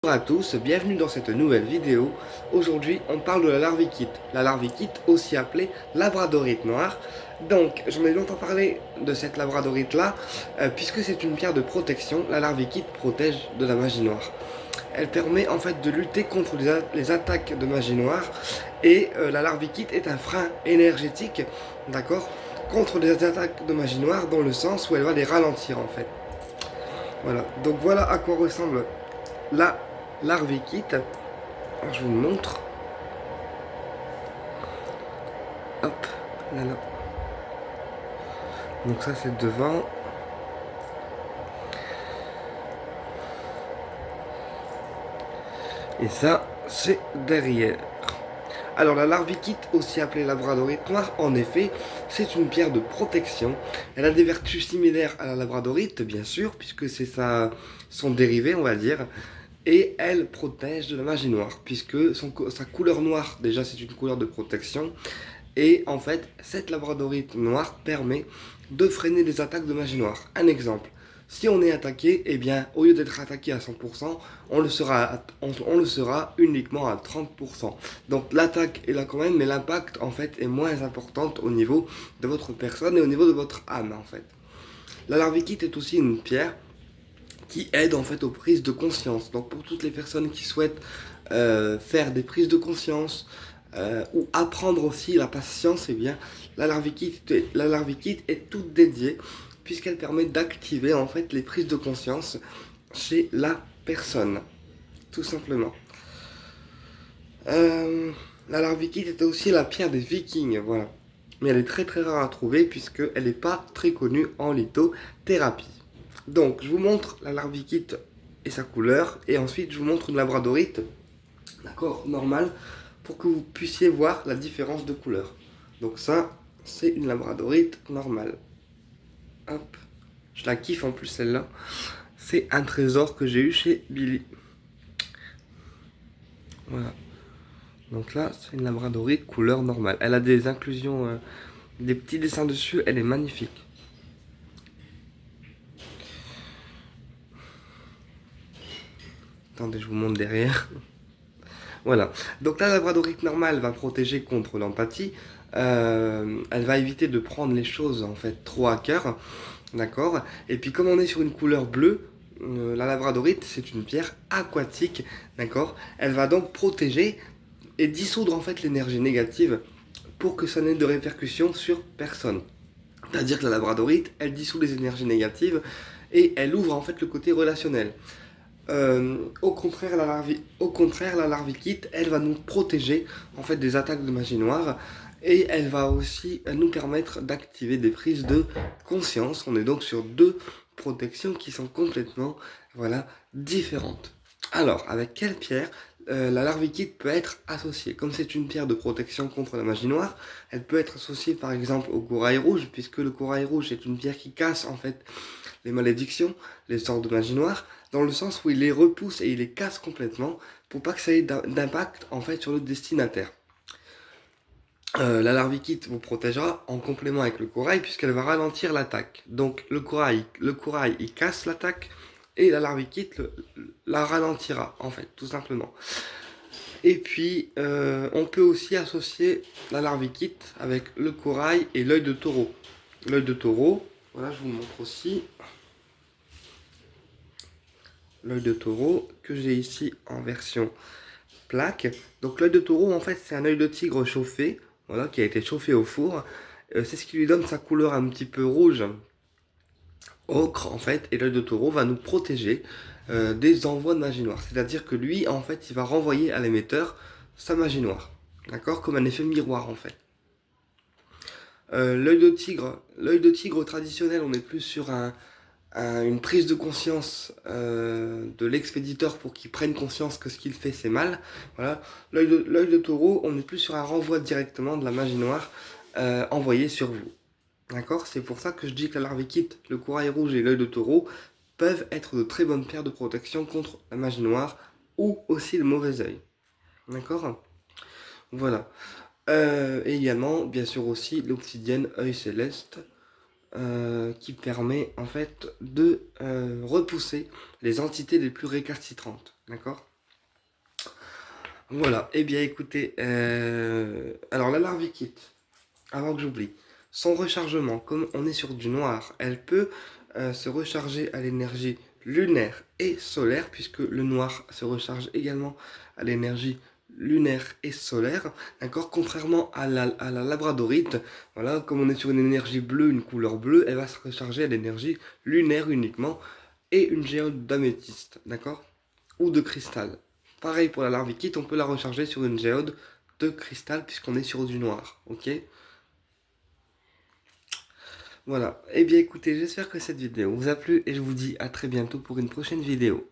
Bonjour à tous, bienvenue dans cette nouvelle vidéo. Aujourd'hui, on parle de la larvikite. La larvikite, aussi appelée labradorite noire. Donc, j'en ai longtemps parlé de cette labradorite là, puisque c'est une pierre de protection. La larvikite protège de la magie noire. Elle permet en fait de lutter contre les attaques de magie noire. Et la larvikite est un frein énergétique, d'accord, contre les attaques de magie noire, dans le sens où elle va les ralentir en fait. Voilà, donc voilà à quoi ressemble la larvikite. Alors, je vous montre. Hop, là là. Donc ça c'est devant. Et ça c'est derrière. Alors la larvikite, aussi appelée labradorite noire, en effet, c'est une pierre de protection. Elle a des vertus similaires à la labradorite, bien sûr, puisque c'est son dérivé, on va dire. Et elle protège de la magie noire, puisque sa couleur noire, déjà c'est une couleur de protection. Et en fait, cette labradorite noire permet de freiner les attaques de magie noire. Un exemple, si on est attaqué, eh bien, au lieu d'être attaqué à 100%, on le sera uniquement à 30%. Donc l'attaque est là quand même, mais l'impact en fait est moins important au niveau de votre personne et au niveau de votre âme en fait. La larvikite est aussi une pierre qui aide en fait aux prises de conscience. Donc pour toutes les personnes qui souhaitent faire des prises de conscience, ou apprendre aussi la patience, eh bien, la larvikite est toute dédiée puisqu'elle permet d'activer en fait les prises de conscience chez la personne, tout simplement. Euh, la larvikite est aussi la pierre des Vikings, voilà. Mais elle est très très rare à trouver puisqu'elle n'est pas très connue en lithothérapie. Donc, je vous montre la larvikite et sa couleur, et ensuite je vous montre une labradorite, d'accord, normale, pour que vous puissiez voir la différence de couleur. Donc ça, c'est une labradorite normale. Hop, je la kiffe en plus celle-là. C'est un trésor que j'ai eu chez Billy. Voilà. Donc là, c'est une labradorite couleur normale. Elle a des inclusions, des petits dessins dessus. Elle est magnifique. Attendez, je vous montre derrière. Voilà. Donc la labradorite normale va protéger contre l'empathie. Elle va éviter de prendre les choses en fait trop à cœur. D'accord. Et puis comme on est sur une couleur bleue, la labradorite c'est une pierre aquatique. D'accord. Elle va donc protéger et dissoudre en fait l'énergie négative pour que ça n'ait de répercussions sur personne. C'est-à-dire que la labradorite, elle dissout les énergies négatives et elle ouvre en fait le côté relationnel. Au contraire, la larvikite, elle va nous protéger en fait des attaques de magie noire, et elle va aussi nous permettre d'activer des prises de conscience. On est donc sur deux protections qui sont complètement, voilà, différentes. Alors, avec quelle pierre la larvikite peut être associée? Comme c'est une pierre de protection contre la magie noire, elle peut être associée par exemple au corail rouge, puisque le corail rouge est une pierre qui casse en fait les malédictions, les sorts de magie noire, dans le sens où il les repousse et il les casse complètement pour pas que ça ait d'impact en fait sur le destinataire. La larvikite vous protégera en complément avec le corail, puisqu'elle va ralentir l'attaque. Donc le corail il casse l'attaque, et la larvikite la ralentira en fait, tout simplement. Et puis on peut aussi associer la larvikite avec le corail et l'œil de taureau. L'œil de taureau, voilà, je vous montre aussi l'œil de taureau que j'ai ici en version plaque. Donc l'œil de taureau en fait c'est un œil de tigre chauffé, voilà, qui a été chauffé au four. C'est ce qui lui donne sa couleur un petit peu rouge, ocre en fait, et l'œil de taureau va nous protéger des envois de magie noire. C'est-à-dire que lui en fait il va renvoyer à l'émetteur sa magie noire, d'accord, comme un effet miroir en fait. L'œil de tigre traditionnel, on est plus sur une prise de conscience de l'expéditeur pour qu'il prenne conscience que ce qu'il fait c'est mal. Voilà. L'œil de taureau, on est plus sur un renvoi directement de la magie noire envoyée sur vous. D'accord. C'est pour ça que je dis que la larvikite, le corail rouge et l'œil de taureau peuvent être de très bonnes pierres de protection contre la magie noire ou aussi le mauvais œil. D'accord. Voilà. Et également, bien sûr aussi, l'obsidienne œil céleste, qui permet en fait de repousser les entités les plus récalcitrantes. D'accord? Voilà, eh bien écoutez, alors la larvikite, avant que j'oublie, son rechargement, comme on est sur du noir, elle peut se recharger à l'énergie lunaire et solaire, puisque le noir se recharge également à l'énergie lunaire et solaire, d'accord? Contrairement à la labradorite, voilà, comme on est sur une énergie bleue, une couleur bleue, elle va se recharger à l'énergie lunaire uniquement, et une géode d'améthyste, d'accord? Ou de cristal. Pareil pour la larvikite, on peut la recharger sur une géode de cristal puisqu'on est sur du noir, ok? Voilà. Eh bien écoutez, j'espère que cette vidéo vous a plu et je vous dis à très bientôt pour une prochaine vidéo.